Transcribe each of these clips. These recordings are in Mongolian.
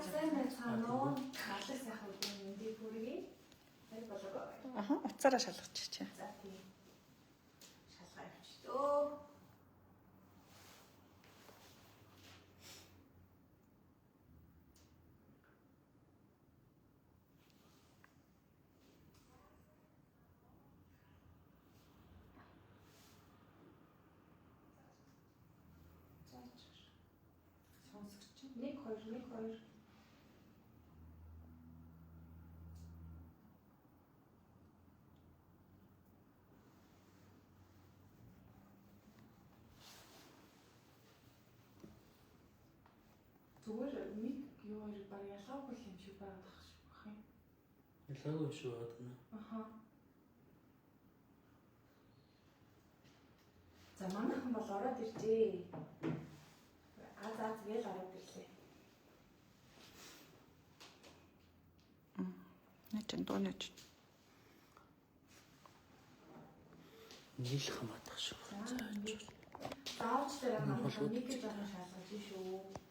сайн байцгаана уу? Алаг сайхан үеийн мэндийг хүргэе. Тэр болоо. Аха, уцаараа шалгачих. За тийм. Шалгаа явчихдөө. Сонсогч. 1 2 1 2. Зүгээр миг юу хоёр баг ялгаагүй юм шиг байгаад байгаа шүү бах юм. Ялгаагүй шүү байна. Аха. За манайхан бол ороод иржээ. Азаа тэгэл ороод ирлээ. Нэчэн донеч. Нийл хамаадах шүү. Заавч дээр манайхан нэг гэж байгаа шалгаж шүү.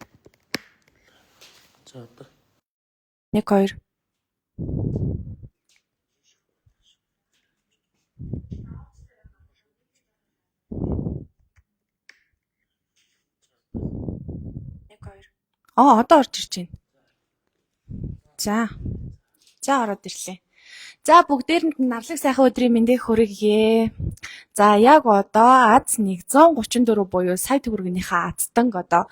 За одоо 1 2 одоо орж ирж байна. За ороод ирлээ. За бүгдээрэнд нь нарлаг сайхан өдрийн мэндийг хүргье. За яг одоо Аз 134 буюу сая төгрөгийнхээ азтанг одоо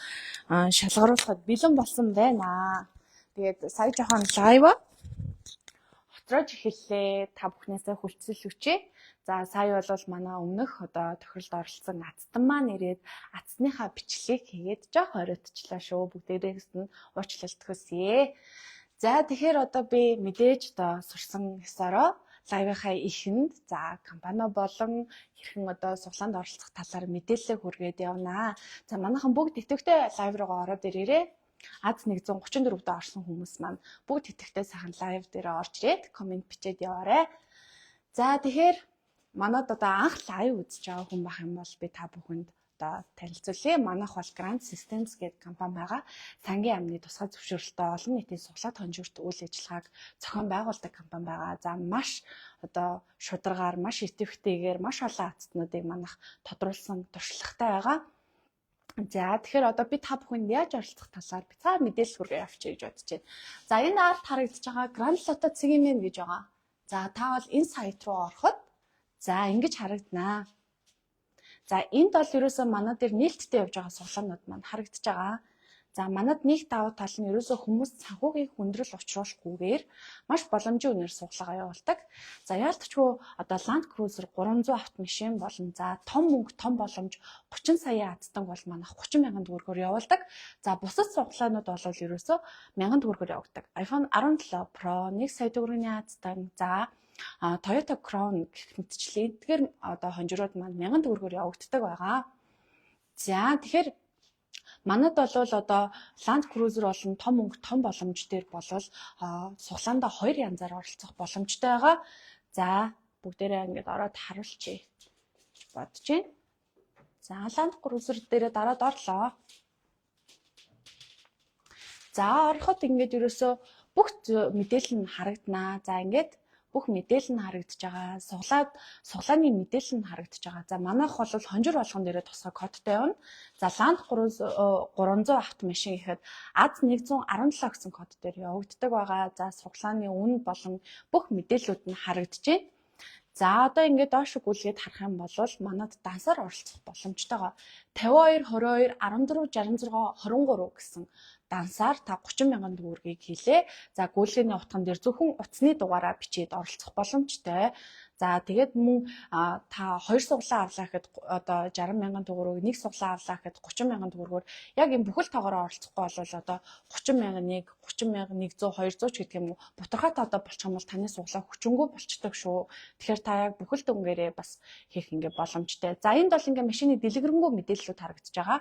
шалгаруулахад бэлэн болсон байна. Тэгээд сая жоохон лайв хоцроож эхэллээ. Та бүхнээсээ хүлцэл хүчээ. За сая бол манай өмнөх одоо тохиолдолд оролцсон азтан маань ирээд азтныхаа бичлэгийг хийгээд жоох оройтчлаа шүү. Бүгдээрээс нь уучлалт хүсье. За тэгэхээр одоо би мэдээж одоо сурсан ёсороо лайвынхаа ихэнд за компани болон хэрхэн одоо суглаанд оролцох талаар мэдээлэл хүргээд явнаа. За манайхан бүгд идэвхтэй лайв руугаа ороод ирээрээ. Аз 134-д орсон хүмүүс маань бүгд идэвхтэй сайхан лайв дээр орж ирээд комент бичээд яваарэ. За тэгэхээр манад одоо анх лайв үзэж байгаа хүн байх юм бол би та бүхэнд одоо танилцуулъя. Манайх бол Grand Systems гэдэг компани байгаа. Сангийн амны тусгай зөвшөөрлөлтөй олон нийтийн суглаад хонжуурт үйл ажиллагааг зохион байгуулдаг компани байгаа. За маш одоо шударгаар, маш идэвхтэйгээр маш олон азтнуудыг манайх тодруулсан туршлагатай байгаа. За тэгэхээр одоо би та бүхэнд яаж оролцох талаар би цаа мэдээлэл хүргэж явчих гэж бодож байна. За энэ арт харагдаж байгаа Grand Lotto цэгийн мен гэж байгаа. За та бол энэ сайт руу ороход за ингэж харагданаа. За энд бол ерөөсөө манад дээр нээлттэй явж байгаа суглаанууд маань харагдаж байгаа. За манад нэг давуу тал нь ерөөсөө хүмүүс санхүүгийн хүндрэл учруулахгүйгээр маш боломжийн үнээр суглаагаа явуулдаг. За яалтчгүй одоо Land Cruiser 300 автомашин болон за том мөнгө том боломж 30 сая азтанг бол манайх 30 мянган төгрөгөөр явуулдаг. За бусад суглаанууд бол ерөөсөө 1000 төгрөгөөр явуулдаг. iPhone 17 Pro 1 сая төгрөгийн азтанг за Toyota Crown гэх мэтчлэн эдгээр одоо хонжрууд маань 1000 төгрөгөөр явагддаг байгаа. За тэгэхээр манад бол одоо Land Cruiser болон том мөнгө том боломж дээр болвол суглаандаа 2 янзаар оролцох боломжтой байгаа. За бүгдээрээ ингээд ороод харуулчих гэж бодож байна. За Land Cruiser дээрээ дараад орлоо. За ороход ингээд ерөөсөө бүх мэдээлэл нь харагданаа. За ингээд бүх мэдээлэл нь харагдаж байгаа. Суглааны мэдээлэл нь харагдаж байгаа. За манайх бол хонжир болгон дээрээ тусгай кодтой явна. За Land Cruiser 300 автомашин гэхэд Аз 117 гэсэн код дээр явагддаг байгаа. За суглааны үн болон бүх мэдээллүүд нь харагдаж байна. За одоо ингээд доош гүйлгээд харах юм бол манад дансаар оролцох боломжтой байгаа. 52 22 14 66 23 гэсэн дансаар та 30 мянган төгрөгийг хийлээ. За гүйлгээний утган дээр зөвхөн утасны дугаараа бичээд оролцох боломжтой. За тэгээд мөн та 2 суглаа авлаа гэхэд одоо 60 мянган төгрөг, 1 суглаа авлаа гэхэд 30 мянган төгрөгөөр яг энэ бүхэл тоогоороо оролцохгүй бол одоо 30 мянган 1, 30 мянган 100, 200 ч гэдэг юм уу. Бутархай таадаа болчих юм бол таны суглаа хүчингүй болчдөг шүү. Тэгэхээр та яг бүхэл дүнгээрээ бас хийх ингээ боломжтой. За энд бол ингээ машины дэлгэрэнгүй мэдээллүүд харагдаж байгаа.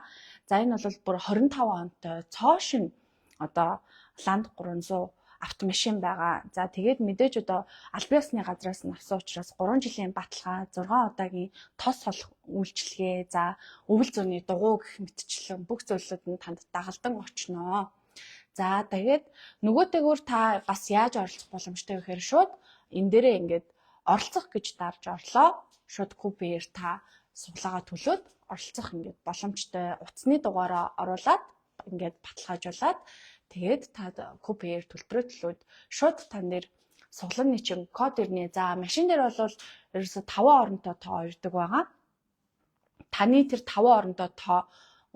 За энэ бол бүр 25 онтой цоошин одоо Land 300 автомашин байгаа. За тэгээд мэдээж одоо аль биесны газраас нь авсан учраас 3 жилийн баталгаа, 6 удаагийн тос солих үйлчилгээ, за өвөл зөний дугуй гэх мэтчлэн бүх зүйлүүд нь танд дагалдан очноо. За тэгээд нөгөөтэйгөр та бас яаж оролцох боломжтой вэ гэхээр шууд энэ дээрээ ингээд оролцох гэж дарж орлоо. Шууд купээр та суглаагаа төлөөд оролцох ингээд боломжтой утасны дугаараа оруулаад ингээд баталгаажуулаад тэгээд та купээр төлбөрөө төлөөд шууд тань дээр суглааны чинь код ирнэ. За машин дээр бол ерөөсө 5 оронтой тоо ирдэг байгаа. Таны тэр 5 оронтой тоо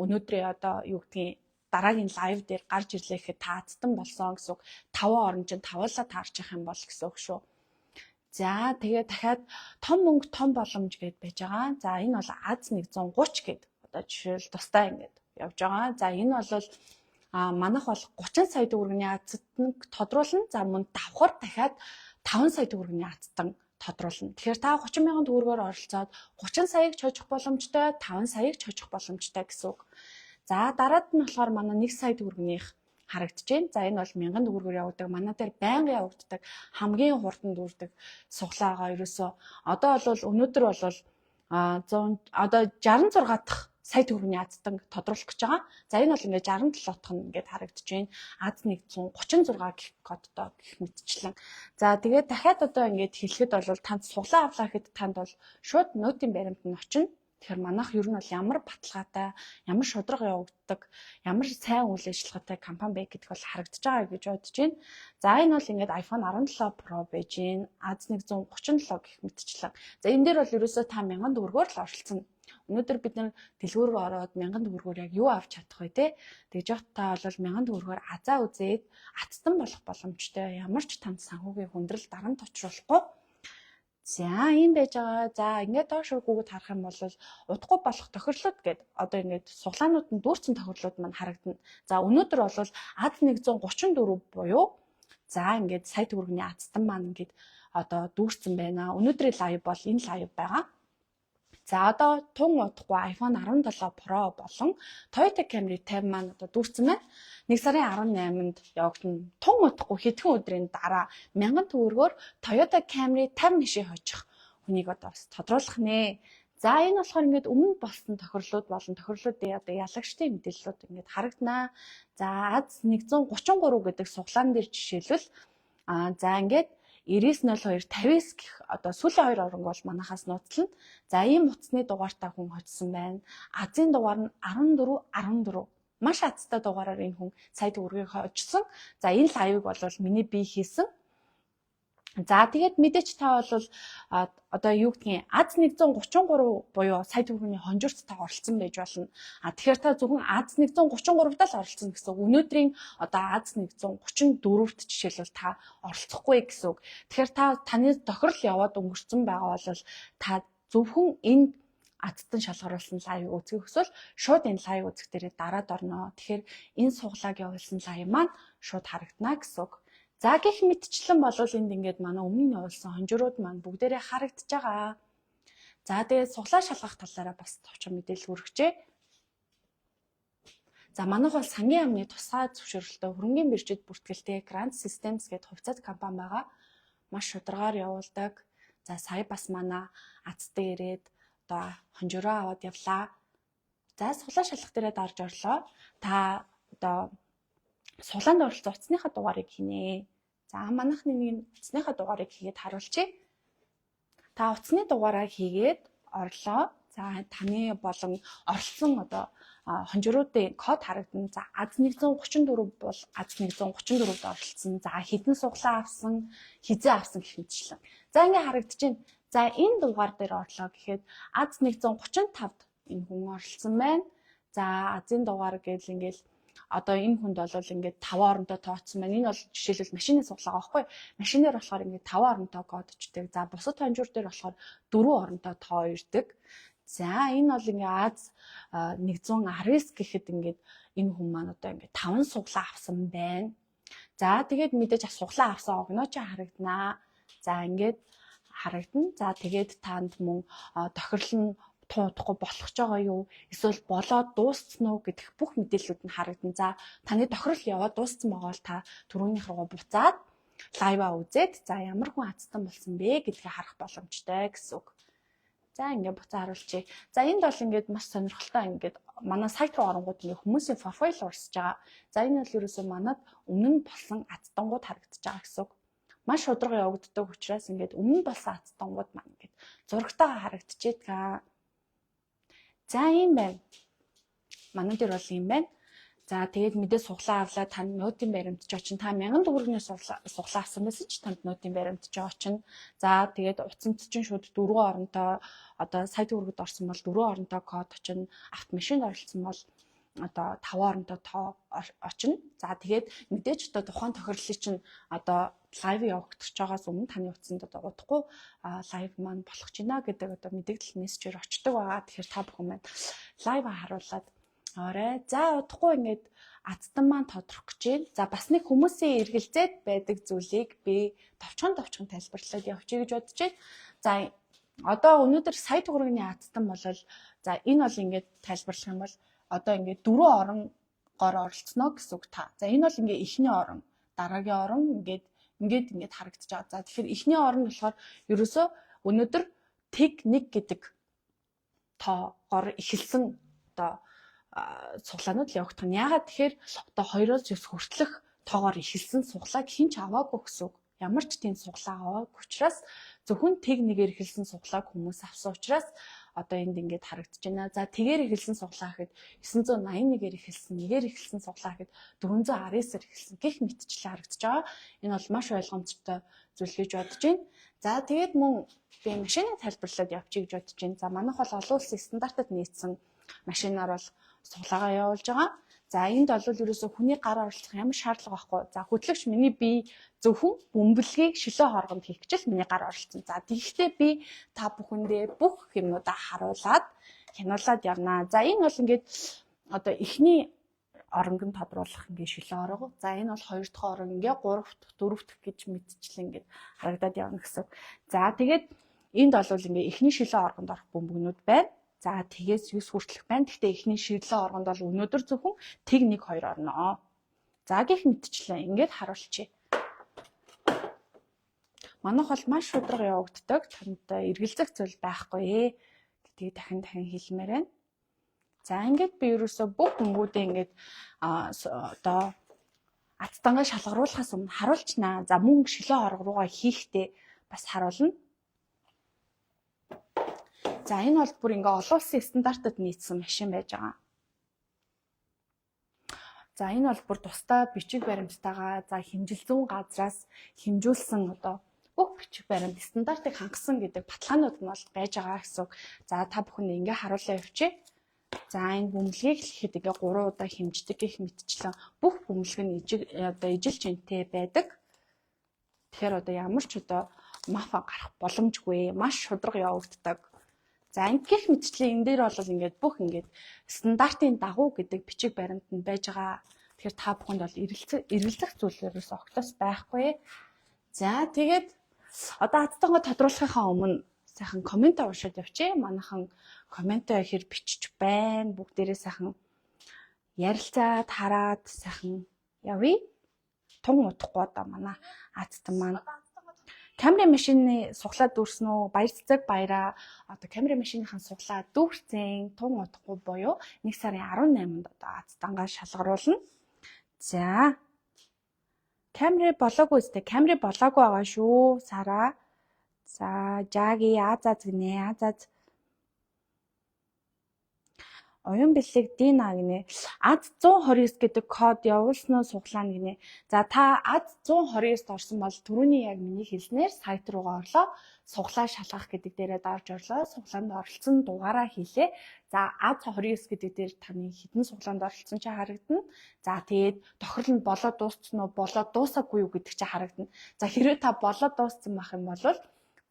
өнөөдрөө одоо юу гэдгийг дараагийн лайв дээр гарч ирлээ гэхэд таацсан болсон гэсэн үг. 5 орон чинь тавуулаа таарчих юм бол гэсэн үг шүү. За тэгээ дахиад том мөнгө том боломж гэд байж байгаа. За энэ бол АЗ130 гэд одоо жишээл тустай ингээд явж байгаа. За энэ бол манайх бол 30 сая төгрөгийн АЗ-г тодруулна. За мөн давхар дахиад 5 сая төгрөгийн АЗ-г тодруулна. Тэгэхээр та 30 мянган төгрөгөөр оролцоод 30 саяг чойжох боломжтой, 5 саяг чойжох боломжтой гэсэн үг. За дараад нь болохоор манай 1 сая төгрөгнийх харагдаж байна. За энэ бол 1000 төгрөгөөр явагддаг. Манай дээр байнга явагддаг хамгийн хурдан дүүрдэг суглаагаа ерөөсөө одоо бол өнөөдөр бол 66 дахь сая төгрөгийн АЗ-г тодруулах гэж байгаа. За энэ бол ингээд 67 дахь нь ингээд харагдаж байна. АЗ136 гэх кодтой гэх мэтчлэн. За тэгээд дахиад одоо ингээд хэлэхэд бол танд суглаа авлаа гэхэд танд бол шууд нотын баримт нь очино. Тэгэхээр манайх ер нь бол ямар баталгаатай, ямар шударга явагддаг, ямар сайн үйл ажиллагаатай компани бэ гэдг бол харагдаж байгаа гэж бодож байна. За энэ бол ингээд iPhone 17 Pro байж гин АЗ137 гэх мэтчлэн. За энэ дээр бол ерөөсөө та 1000 төгрөгөөр л оролцсон. Өнөөдөр бид нар дэлгүүр ороод 1000 төгрөгөөр яг юу авч чадах вэ те? Тэгж явах та бол 1000 төгрөгөөр азаа үзээд ацтан болох боломжтой. Ямар ч танд санхүүгийн хүндрэл дарамт учруулахгүй. За ийм байж байгаа. За ингээд доош гүгэд харах юм бол удахгүй болох тохирлууд гэдэг одоо ингээд суглаанууд нь дүүрсэн тохирлууд маань харагдана. За өнөөдөр бол АЗ134 буюу за ингээд сая төгрөгийн АЗтан маань ингээд одоо дүүрсэн байна. Өнөөдрийн лайв бол энэ лайв байгаа. За одоо тун удахгүй iPhone 17 Pro болон Toyota Camry 50 маань одоо дүүрсэн байна. 1 сарын 18-нд явагдана. Тун удахгүй хэдхэн өдрийн дараа 1000 төгрөгөөр Toyota Camry 50 нишээ хожих хүнийг одоо бас тодруулах нэ. За энэ болохоор ингээд өмнө болсон тохирлууд болон тохирлуудын одоо ялагчдын мэдээллүүд ингээд харагданаа. За АЗ133 гэдэг суглаан дээр жишээлбэл за ингээд 990259 гэх одоо сүүлийн 2 оронг бол манахаас нууцлана. За ийм утасны дугаартай хүн хоцсон байна. АЗ-ын дугаар нь 1414. Маш азтай дугаараар энэ хүн сая төгрөгийг хожсон. За энэ лайвыг бол миний бие хийсэн. За тэгээд мэдээч та бол одоо юу гэдгийг АЗ133 буюу сая төгрөгийн хонжирт та оролцсон байж болно. Тэгэхээр та зөвхөн АЗ133-д л оролцсон гэсэн. Өнөөдрийн одоо АЗ134-т жишээлбэл та оролцохгүй гэсэн үг. Тэгэхээр та таны тохирол яваад өнгөрцөн байгаа бол та зөвхөн энэ АЗтан шалгаруулсан лайв үзэх хүсвэл шууд энэ лайв үзэх дээрээ дараад орно. Тэгэхээр энэ суглааг явуулсан лайв маань шууд харагдана гэсэн үг. За гэх мэтчлэн бол энд ингээд манай өмнө явуулсан хонжирууд маань бүгдээрээ харагдаж байгаа. За тэгээд суглаа шалгах талаараа бас товчхон мэдээлэл хүргэжээ. За манайх бол сангийн амны тусгай зөвшөөрлөлтөй хөрөнгөний биржид бүртгэлтэй Grand Systems гэдэг хувьцаат компани байгаа. Маш шударгаар явуулдаг. За сая бас манай АЗтай ирээд одоо хонжироо аваад явлаа. За суглаа шалгах дээрээ дарж орлоо. Та одоо суглаанд оролцсон утасныхаа дугаарыг хийнэ. За манайхны нэг утасныхаа дугаарыг хийгээд харуулчих. Та утасны дугаараа хийгээд орлоо. За таны болон оролцсон одоо хонжируудын код харагдана. За АЗ134 бол АЗ134-д оролцсон. За хэдэн суглаа авсан, хизээ авсан гэх мэтчлэн. За ингээ харагдаж байна. За энэ дугаар дээр орлоо гэхэд АЗ135-д энэ хүн оролцсон байна. За АЗ-ын дугаар гэвэл ингээл одоо энэ хүнд бол ингээд 5 оронтой тооцсон байна. Энэ бол жишээлбэл машины суглаа байхгүй. Машинаар болохоор ингээд 5 оронтой код очдог. За бусад хонжуур дээр болохоор 4 оронтой тоо ирдэг. За энэ бол ингээд АЗ119 гэхэд ингээд энэ хүн маань одоо ингээд 5 суглаа авсан байна. За тэгээд мэдээж суглаа авсан огноо ч харагданаа. За ингээд харагдана. За тэгээд танд мөн тохирол нь туудахгүй болох ч байгаа юу? Эсвэл болоод дууссан уу гэдэх бүх мэдээллүүд нь харагдана. За таны тохирол яваад дууссан байгаа бол та түрүүнийх рүү буцаад лайваа үзээд за ямар хүн АЗтан болсон бэ гэдгийг харах боломжтой гэсэн үг. За ингээд буцаа харуулчих. За энд бол ингээд маш сонирхолтой ингээд манай сайт руу оронгууд ингээ хүмүүсийн профайл урсж байгаа. За энэ бол ерөөсөө манад өмнө нь болсон ацтангууд харагдаж байгаа гэсэн үг. Маш удраг явагддаг учраас ингээд өмнө болсон ацтангууд маань ингээд зурагтайгаа харагдчихэйдгаа. За ийм байна. Манай дээр бол ийм байна. За тэгээд мэдээ суглаа авлаа тань нотын баримтч очин та 1000 төгрөгийн суглаа авсан байсан ч танд нотын баримтч очин. За тэгээд утсанд чинь шууд 4 оронтой одоо сайт төгрөгөд орсон бол 4 оронтой код очин, автомашинд оролцсон бол одоо 5 оронтой тоо очин. За тэгээд мэдээж одоо тухайн тохиолдлыг чинь одоо лайв явагдаж байгаас өмнө таны утсанд одоо удахгүй лайв маань болох ч гинэ гэдэг одоо мэдээлэл мессежээр очдог байгаа. Тэгэхээр та бүхэн маань лайв харуулад орой. За удахгүй ингээд ацтан маань тодрох гэж байна. За бас нэг хүмүүсийн эргэлзээд байдаг зүйлийг би товчхон тайлбарлаад явчих гэж бодож байна. За одоо өнөөдөр сая төгрөгийн ацтан бол за энэ бол ингээд тайлбарлах юм бол одоо ингээд 4 оронгоор оролцсноо гэсэн үг та. За энэ бол ингээд эхний орон, дараагийн орон ингээд харагдаж байгаа. За тэгэхээр эхний орон болохоор ерөөсөө өнөөдөр тэг 1 гэдэг тоогоор эхэлсэн одоо суглаанууд л явагдах нь. Яагаад тэгэхээр одоо 2-оос 9 хүртэлх тоогоор эхэлсэн суглааг хинч аваагүй гэсэн үг. Ямар ч тийм суглаа аваагүй учраас зөвхөн тэг 1-ээр эхэлсэн суглааг хүмүүс авсан учраас одоо энд ингээд харагдаж байна. За тэгээр эхэлсэн суглаа гэхэд 981-ээр эхэлсэн, 1-ээр эхэлсэн суглаа гэхэд 419-ээр эхэлсэн гэх мэтчлэн харагдаж байгаа. Энэ бол маш ойлгомжтой зүйл гэж бодож байна. За тэгээд мөн би машины тайлбарлаад явчих гэж бодож байна. За манайх бол олон улсын стандартад нийцсэн машинаар бол суглаагаа явуулж байгаа. За энд бол ерөөсөө хүний гараар оролцох ямар шаардлага байхгүй. За хөтлөгч миний бие зөвхөн бөмбөлгийг шилээ хоргонд хийх гэж л миний гараар оролцсон. За тэгэхдээ би та бүхэндээ бүх юмнуудаа харуулад хянуулаад явнаа. За энэ бол ингээд одоо эхний оронг нь тодруулах ингээд шилээ орго. За энэ бол 2 дахь орон ингээд 3 дахь 4 дахь гэж мэдчихлээ ингээд харагдаад явна гэсэн. За тэгээд энд бол ингээд эхний шилээ оргонд орох бөмбөгнүүд байна. За тэгээс 9 хүртэлх байна. Гэхдээ эхний ширлэн оргонд бол өнөөдөр зөвхөн тэг 1 2 орно. За гэх мэтчлээ ингээд харуулчих. Манайх бол маш удраг явагддаг. Танд эргэлзэх зүйл байхгүй гэдгийг дахин хэлмээр байна. За ингээд би ерөөсөө бүх бөмбөгүүдээ ингээд одоо ацтангаа шалгаруулахаас өмнө харуулчнаа. За мөн шилээ орго руугаа хийхдээ бас харуулна. За энэ бол бүр ингээ олон улсын стандартад нийцсэн машин байж байгаа. За энэ бол бүр тусдаа бичиг баримттайгаа за хэмжилзүүн газраас хэмжүүлсэн одоо бүх бичиг баримт стандартыг хангасан гэдэг баталгаанууд нь бол байж байгаа гэсэн үг. За та бүхэн ингээ харуулаа явчих. За энэ бөмбөлгийг хэлэхэд ингээ 3 удаа хэмждэг гэх мэтчлэн бүх бөмбөлг нь одоо ижил чинтэй байдаг. Тэгэхээр одоо ямар ч одоо мафа гарах боломжгүй, маш шудраг явагддаг. За ингэх мэтчлэн энэ дээр бол ингээд бүх ингээд стандартын дагуу гэдэг бичиг баримт нь байж байгаа. Тэгэхээр та бүхэнд бол эргэлзэх зүйлээрээс огтос байхгүй. За тэгээд одоо ацтангаа тодруулахынхаа өмнө сайхан коммент уншаад явчих. Манайхан коммент ихэр бичиж байна. Бүгдээрээ сайхан ярилцаад хараад сайхан явъя. Тун удахгүй одоо манай ацтан маань камера машины суглаа дүүрсэн үү? Баяр цэцэг баяраа. Одоо камера машиныхан суглаа дүүрсэн. Тун удахгүй буюу 1 сарын 18-нд одоо ацтангаа шалгаруулна. За. Камера болоогүй үстэй. Камера болоогүй байгаа шүү. Сара. За, Жаги Азаз гинэ. Азаз. Оюун бэлэг Дина гинэ. АЗ 129 гэдэг код явуулсан уу суглаа гинэ. За та АЗ 129-д орсон бол түрүүний яг миний хэлснээр сайт руугаа орлоо. Суглаа шалгах гэдэг дээрээ дарж орлоо. Суглаанд оролцсон дугаараа хийлээ. За АЗ 29 гэдэг дээр таны хэдэн суглаанд оролцсон ч харагдана. За тэгээд тохирол нь болоод дууссан уу, болоод дуусаагүй юу гэдэг чи харагдана. За хэрвээ та болоод дууссан байх юм бол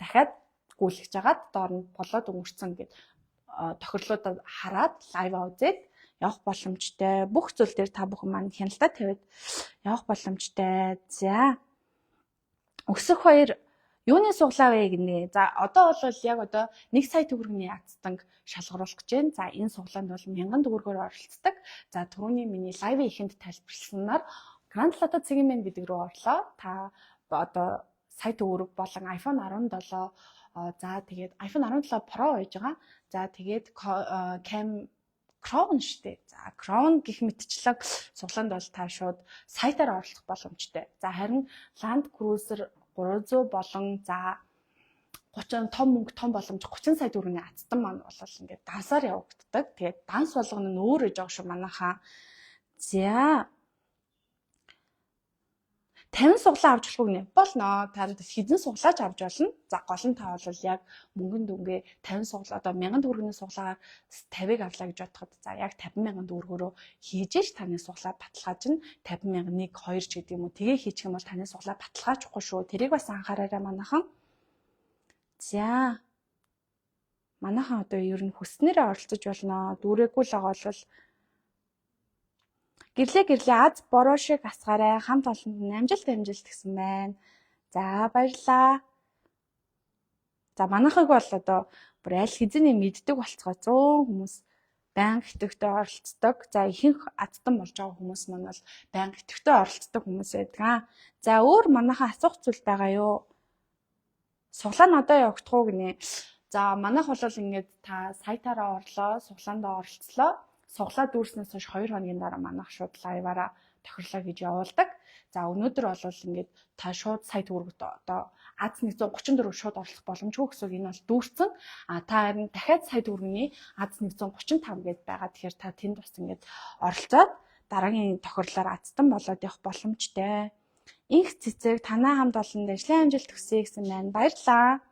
дахиад гүйлгэж агаад доор нь болоод өнгөрцөн гэдэг тохирлуудад хараад лайв үзээд явах боломжтой. Бүх зүйл дээр та бүхэн маань хяналтаа тавиад явах боломжтой. За. Өсөх хоёр юуны суглаа вэ гинэ. За одоо бол яг одоо 1 сая төгрөгийн ацтанг шалгаруулах гэж байна. За энэ суглаанд бол 1000 төгрөгөөр оролцдог. За түрүүний миний лайв ихэнд тайлбарласанаар Grand Lotto цэгийн мэн гэдэг рүү орлоо. Та одоо сая төгрөг болон iPhone 17 за тэгээд iPhone 17 Pro байж байгаа. За тэгээд Chrome штэ. За Chrome гэх мэтчлэг суглаанд бол та шууд сайтаар оруулах боломжтой. За харин Land Cruiser 300 болон за 30 том мөнгө том боломж 30 сая төгрөгийн ацтан маань бол ингээд дансаар явагддаг. Тэгээд данс болгоно нь өөр ээж байгаа шүү манайхаа. За 50 суглаа авч болох үгнэ. Болно. Танд хэдэн суглаач авч болно. За гол нь та бол яг мөнгөнд дүнгээ 50 суглаа одоо 1000 төгрөгийн суглаагаар 50-ыг авлаа гэж бодоход за яг 50,000 төгрөгөөрөө хийж ш таны суглаа баталгааж нь 50,000-ыг 2 ч гэдэг юм уу. Тэгээ хийчих юм бол таны суглаа баталгаажихгүй шүү. Тэрийг бас анхаараарай манайхан. За манайхан одоо ер нь хүснээрээ оролцож болно. Дүүрээгүй л байгаа бол гэрлээ аз бороо шиг асгаарай. Хамт олонд амжилт гэсэн байна. За баярлаа. За манайхыг бол одоо бүр аль хэзээ мэддэг болцгоо 100 хүмүүс байнга идэвхтэй оролцдог. За ихэнх азтан болж байгаа хүмүүс маань бол байнга идэвхтэй оролцдог хүмүүс байдаг. За өөр манайхан асуух зүйл байгаа юу? Суглаа нь одоо явагдах уу гинэ. За манайх бол ингээд та сайтаараа орлоо, суглаандаа оролцлоо. Суглаа дүүрснээс хойш 2 хоногийн дараа манайх шууд лайваараа тохирлоо гэж явуулдаг. За өнөөдөр бол ингээд та шууд сайт хүргэж одоо Аз 134 шууд орлох боломжгүй гэсэн энэ бол дүүрсэн. Та харин дахиад сайт хүргэний Аз 135 гэдээ байгаа. Тэгэхээр та тэнд бас ингээд оролцоод дараагийн тохирлоор азтан болоод явах боломжтой. Инх цэцэг танаа хамт олонд ажлын амжилт хүсье гэсэн байна. Баярлалаа.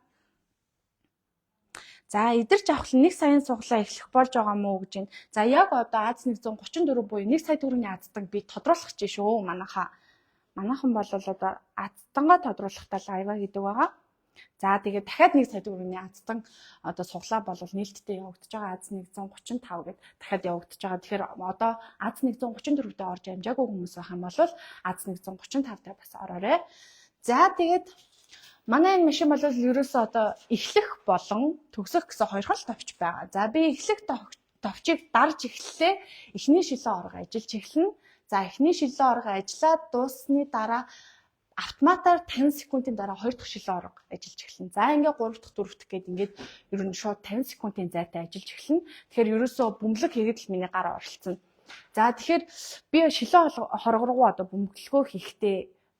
За идэрч авах 1 саяын суглаа эхлэх болж байгаа мó гэж байна. За яг одоо Аз 134 буюу 1 сая төгрөгийн азтан би тодруулах гэж шүү манайхан бол одоо азтангаа тодруулахтаа лайва гэдэг байгаа. За тэгээд дахиад 1 сая төгрөгийн азтан одоо суглаа болвол нээлттэй явагдаж байгаа Аз 135 гэд дахиад явагдаж байгаа. Тэгэхээр одоо Аз 134-т орж амжаагүй хүмүүс байх юм бол Аз 135-тай бас ороорой. За тэгээд манай энэ машин бол ерөөсөө одоо эхлэх болон төгсөх гэсэн хоёр хол товч байгаа. За би эхлэх товчийг дарж эхэллээ. Эхний шилэн орго ажиллаж эхэлнэ. За эхний шилэн орго ажиллаад дууссаны дараа автоматар 50 секундын дараа 2 дахь шилэн орго ажиллаж эхэлнэ. За ингээ 3 дахь 4 дахь гээд ингээд ер нь шууд 50 секундын зайтай ажиллаж эхэлнэ. Тэгэхээр ерөөсөө бөмбөлөг хийгээд л миний гар оролцсон. За тэгэхээр би шилэн хорго руу одоо бөмбөлгөө хийхдээ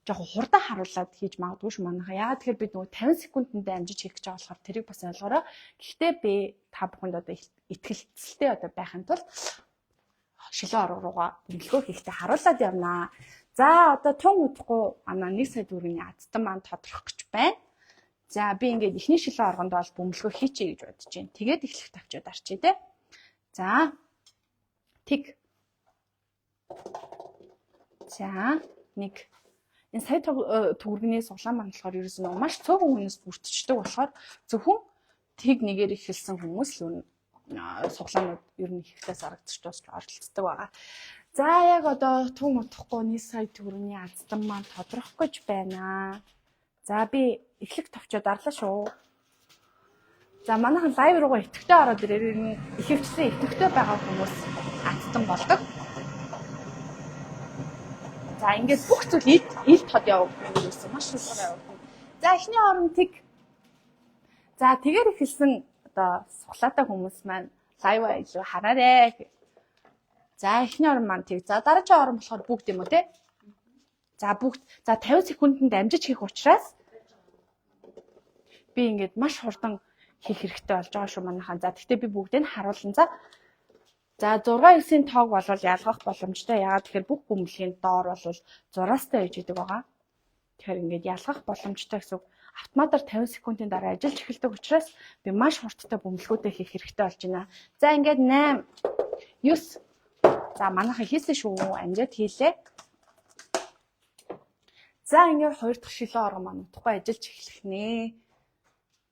яг хурдан харуулад хийж магадгүй ш манайха. Яагаад тэгэхээр бид нөгөө 50 секундэд амжиж хийх гэж байгаа болохоор тэрийг бас ойлгоорой. Гэхдээ би та бүхэнд одоо итгэлцэлтэй одоо байхын тулд шилэн орго руугаа бөмбөлгөө хийхдээ харуулад явнаа. За одоо тун удахгүй манай 1 сая төгрөгийн азтан маань тодорхой гэж байна. За би ингээд эхний шилэн оргонд бол бөмбөлгөө хийчихье гэж бодож байна. Тэгээд эхлэх тавчаад арчие те. За тэг. За нэг энэ сая төгрөгийн суглаан маань болохоор ерөөсөө маш цөөхөн хүнээс бүрдчихдэг болохоор зөвхөн тэг нэгээр ихэлсэн хүмүүс л суглаанууд ер нь ихлээс аргадчих дуусч оролцдог байгаа. За яг одоо тун утахгүй 1 сая төгрөгийн азтан маань тодорхой гэж байна. За би эхлэх товчоо дарлаа шүү. За манайхан лайв руугаа идэвхтэй ороод ирээ ихэвчлэн идэвхтэй байгаа хүмүүс азтан болдог. За ингээд бүх зүйл ил тод явагдана гэсэн маш хурдан явагдана. За эхний орон тэг. За тэгээд ихэлсэн одоо суглаатай хүмүүс маань лайва илүү хараарэ. За эхний орон маань тэг. За дараагийн орон болохоор бүгд юм уу те? За бүгд. За 50 секундэд амжиж хийх учраас би ингээд маш хурдан хийх хэрэгтэй болж байгаа шүү манайхаа. За тэгтээ би бүгдийг нь харуулна. За 6-9-ийн тоог бол ялгах боломжтой. Яагаад тэгэхээр бүх бөмбөлгийн доор бол 6-тай ээж идэг байгаа. Тэгэхээр ингээд ялгах боломжтой гэсэн үг. Автоматар 50 секундын дараа ажиллаж эхэлдэг учраас би маш хурдтай бөмбөлгөөдөө хийх хэрэгтэй болж байна. За ингээд 8 9. За манайхаа хийсэн шүү. Амжаад хийлээ. За ингээд 2 дахь шилэн орон маань утгагүй ажиллаж эхлэх нэ.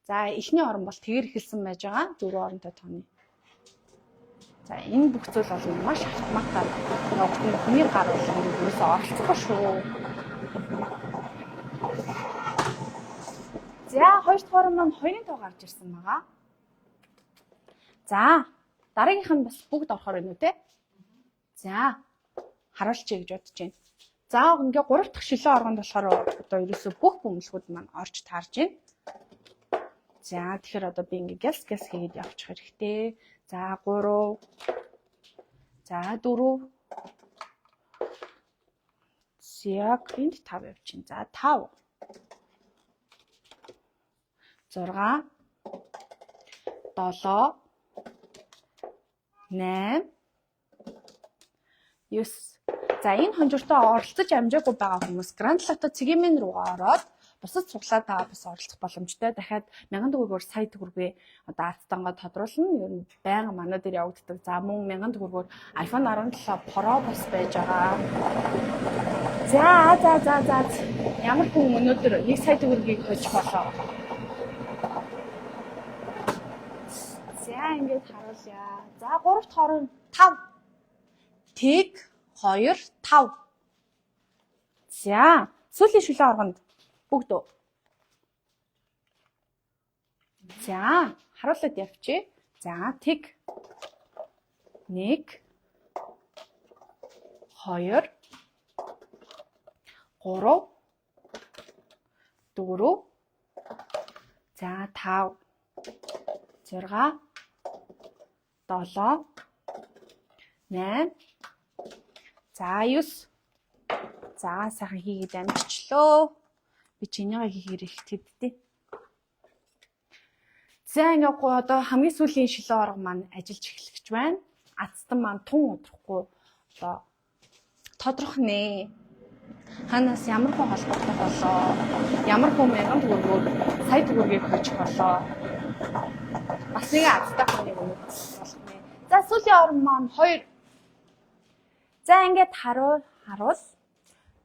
За эхний орон бол тэгэр эхэлсэн байж байгаа. 4 оронтой тооны. За энэ бүх зүйл бол маш автоматар явагдана. Хүний гар бол ерөөсөө оролцохгүй шүү. За 2 дахь орон маань 2-ын тоо гарч ирсэн байгаа. За дараагийнх нь бас бүгд орохоор байна уу те? За харуулчихъя гэж бодож байна. За ингээ 3 дахь шилэн оргонд болохоор одоо ерөөсөө бүх бөмбөлгүүд маань орж таарж байна. За тэгэхээр одоо би ингээ гэлс хийгээд явчих хэрэгтэй. За 3 За 4. Яг энд 5 явчихна. За 5. 6 7 8 9. За энэ хонжиртоо оролцож амжаагүй байгаа хүмүүс Grand Lotto цэгийн мен руугаа ороод бусад цуглаатаа бас оролцох боломжтой. Дахиад 1000 төгрөгөөр сая төгрөгийн одоо ацтангоо тодруулна. Ер нь байнга манай дээр явагддаг. За мөн 1000 төгрөгөөр iPhone 17 Pro бас байж байгаа. За. Ямар хүн өнөөдөр 1 сая төгрөгийг хожих болоо. За ингэж харуулъя. За 3 дахь хорон 5. Тэг 2 5. За сүүлийн шүлэн оргонд бүгд. За харуулад явчих. За тэг 1 2 3 4 за 5 6 7 8 за 9. За сайхан хийгээд амжичлоо. Би чинийгээ хийхээр их тэддээ. За ингээ одоо хамгийн сүүлийн шилэн орго маань ажиллаж эхлэх гэж байна. Ацтан маань тун удрахгүй одоо тодорхой нэ. Ханаас ямар хүн холбоотой болоо. Ямар хүн 1000 төгрөгөөр сая төгрөгийг хожих болоо. Бас нэг азтай хүний өмнө болох нэ. За сүүлийн орго маань 2. За ингээд харуул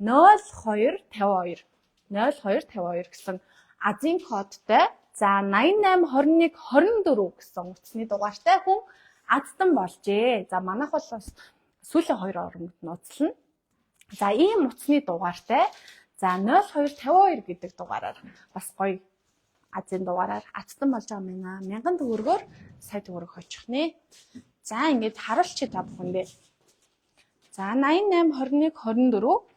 0252 0252 гэсэн азийн кодтай. За 8821 24 гэсэн утасны дугаартай хүн азтан болжээ. За манайх бол бас сүүлийн 2 оргонд нууцлана. За ийм утасны дугаартай. За 0252 гэдэг дугаараар бас гоё азийн дугаараар азтан болж байгаа юм байна. 1000 төгрөгөөр сая төгрөг хожих нэ. За ингээд харуулчих та бүхэндээ. За 8821 24.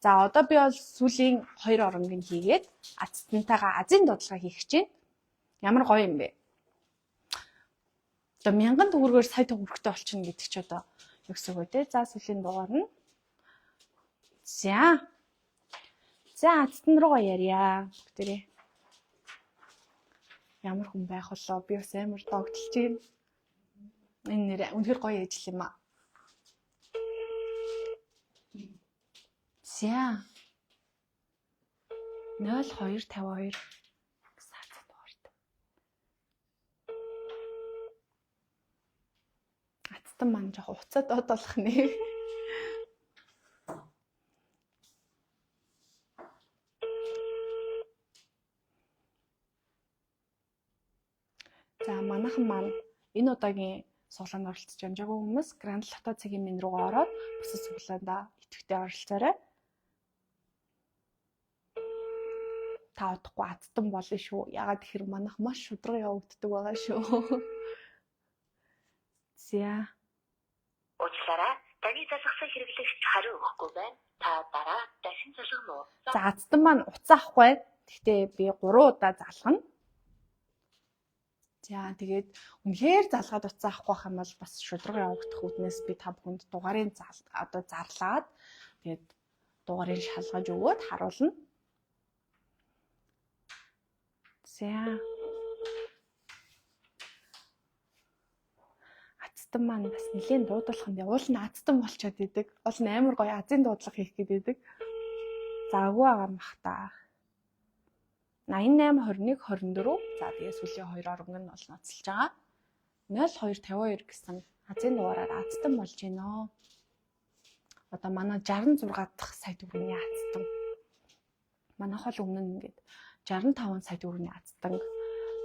За одоо би бол сүүлийн 2 оронгийн хийгээд ацтантайгаа азийн дуудлага хийх гэж байна. Ямар гоё юм бэ? Одоо 1000 төгрөгөөр сая төгрөгтэй болчихно гэдэг чи одоо юу гэсэн үг вэ? За сүүлийн дугаар нь. За ацтан руугаа ярья. Бүгдээрээ. Ямар хүн байх болоо? Би бас амар догтлж байна. Энэ нэр үнэхээр гоё ажил юм аа. За 0252 сацад дуурт. Ацтан маань жоох уцаад доодлох нэ. За манайхан маань энэ удаагийн суглаанд оролцож амжаагүй хүмүүс Grand Lotto цэгийн мен руугаа ороод бусад суглаандаа идэвхтэй оролцоорой. Та удахгүй ацтан болно шүү. Ягаад гэхээр манайх маш шудраг явагддаг байгаа шүү. За. Уучлаарай. Таны залгасан хэрэглэгч хариу өгөхгүй байна. Та дараа дахин залгана уу? За ацтан маань уцаа авахгүй. Гэхдээ би 3 удаа залгана. За тэгээд үнэхээр залгаад уцаа авахгүй байх юм бол бас шудраг явагдах үднээс би та бүхэнд дугаарын зарлаад тэгээд дугаарыг шалгаж өгөөд харуулна. За. Ацтан маань бас нэлийн дуудлаганд уул нь ацтан болчиход идэг. Уул нь амар гоё азийн дуудлага хийх гээд идэг. За өгөө байгаа юм бах та. 8821 24. За тэгээ сүүлийн 2 орон нь бол ноцолж байгаа. 0252 гэсэн азийн дугаараар ацтан болж гинөө. Одоо манай 66 дахь сая төгрөгийн ацтан. Манайх бол өмнө нь ингээд 65 сая төгрөгийн ацтан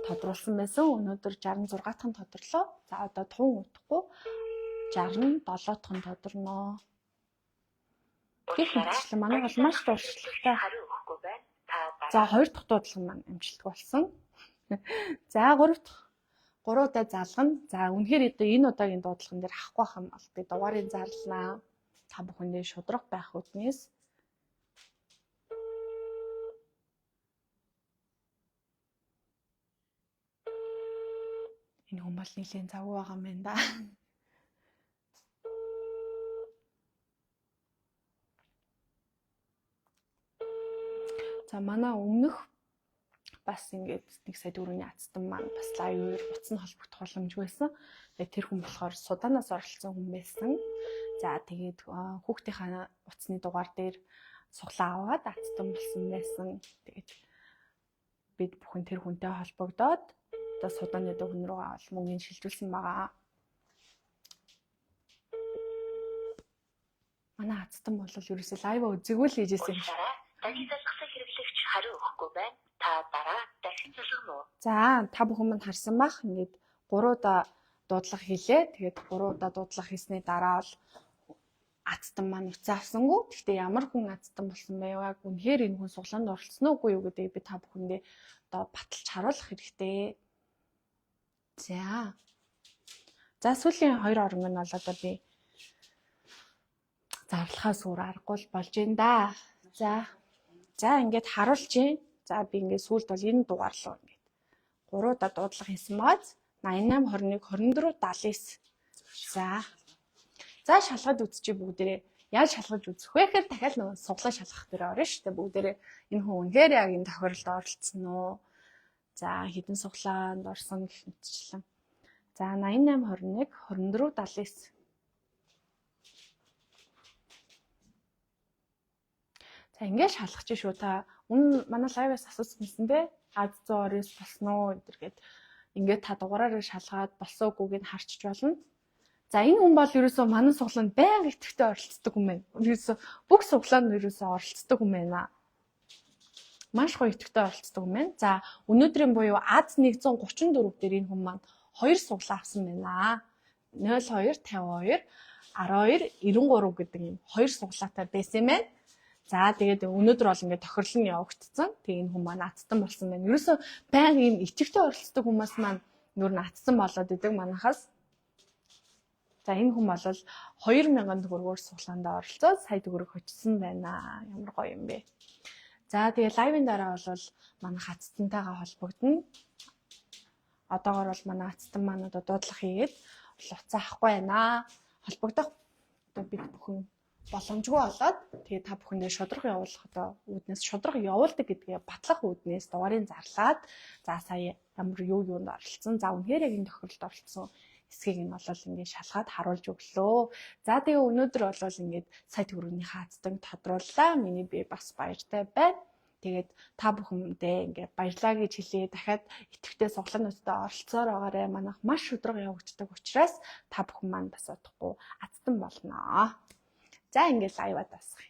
тодруулсан байсан. Өнөөдөр 66 дахь нь тодорлоо. За одоо тун утахгүй 67 дахь нь тодорноо. Гэх мэтлэн манай бол маш туршлагатай. Хариу өгөхгүй байна. За 2 дахь дуудлага маань амжилттай болсон. За 3 удаа залгана. За үнэхээр энэ удаагийн дуудлаган дээр авахгүй байх юм бол би дугаарыг зарлнаа. Та бүхэндээ шудраг байх үднээс энэ хүн бол нэлийн завгүй байгаа юм байна да. За манай өмнөх бас ингээд 1 сая төгрөгийн азтан маань бас лайвээр утас нь холбогдох боломжгүй байсан. Тэгээд тэр хүн болохоор Суданаас оролцсон хүн байсан. За тэгээд хүүхдийнхаа утасны дугаар дээр суглаа аваад азтан болсон байсан. Тэгээд бид бүхэн тэр хүнтэй холбогдоод одоо Суданы хүн рүү мөнгөний шилжүүлсэн байгаа. Манай азтан бол ерөөсөө лайв үзээгүй л хийжсэн юм. Таны засагсан хэрэглэгч хариу өгөхгүй байна. Та дараа дахин залгана уу? За та бүхэн мань харсан бах. Ингээд 3 удаа дуудлага хийлээ. Тэгээд 3 удаа дуудлага хийсний дараа бол азтан маань уцаа авсангүй. Гэхдээ ямар хүн азтан болсон бэ? Яг үнэхээр энэ хүн суглаанд оролцсон уугүй юу гэдэг би та бүхэндээ одоо баталж харуулах хэрэгтэй. За сүүлийн 2 орон нь бол одоо би зарлахаас өөр аргагүй болж байна да. За ингээд харуулж чинь. За би ингээд сүүлд бол энэ дугаар руу ингээд 3 удаа дуудлага хийсэн бааз 88 21 24 79. За шалгаж үзчихье бүгдээрээ. Яаж шалгаж үзэх вэ гэхээр дахиад нөгөө суглаа шалгах дээр орно шүү дээ бүгдээрээ. Энэ хүн үнэхээр яг энэ тохиолдолд оролцсон уу? За хэдэн суглаанд орсон гэх мэтчлэн. За 88 21 24 79. За ингээд шалгах чинь шүү та. Манай лайваас асуусан юмсан бэ? Аз 120-с болсон уу гэдэргээд ингээд та дугаараараа шалгаад болсон үгүйг нь харчиж болно. За энэ хүн бол ерөөсөө манай суглаанд байнга идэвхтэй оролцдог хүн байна. Ерөөсөө бүх суглаанд ерөөсөө оролцдог хүн байна. Маш гоё идэвхтэй оролцдог хүн байна. За өнөөдрийн буюу Аз 134 дээр энэ хүн маань 2 суглаа авсан байна. 02 52 12 93 гэдэг юм 2 суглаатай байсан юм байна. За тэгээд өнөөдөр бол ингээд тохирол нь явагдсан. Тэгээ энэ хүн маань атсан болсон байна. Ерөөсөө байнга ийм идэвхтэй оролцдог хүмүүс маань нөр нь атсан болоод идэг манахаас. За энэ хүн бол 2000 төгрөгөөр суглаандаа оролцоод сая төгрөг хочсон байна. Ямар гоё юм бэ. За тэгээ лайвын дараа бол манайх атстантайгаа холбогдно. Одоогоор бол манай атстан маань одоо дуудлага хийгээд уцаа авахгүй байна. Холбогдох одоо бид бүхэн боломжгүй болоод тэгээ та бүхэндээ шудраг явуулах одоо үүднээс шудраг явуулдаг гэдгээ батлах үүднээс дугаарыг зарлаад за сая ямар юунд оролцсон. За үнэхээр яг энэ тохиолдолд оролцсон эсхийг нь бол ингээд шалгаад харуулж өглөө. За тэгээ өнөөдөр бол ингээд сая төгрөгийн хаацдаг тодрууллаа. Миний би бас баяртай байна. Тэгээд та бүхэндээ ингээд баярлаа гэж хэлээ. Дахиад идэвхтэй суглаануудад оролцоор байгаарай. Манайх маш шудраг явагддаг учраас та бүхэн маань бас удахгүй азтан болно. За ингээд лайвад басах.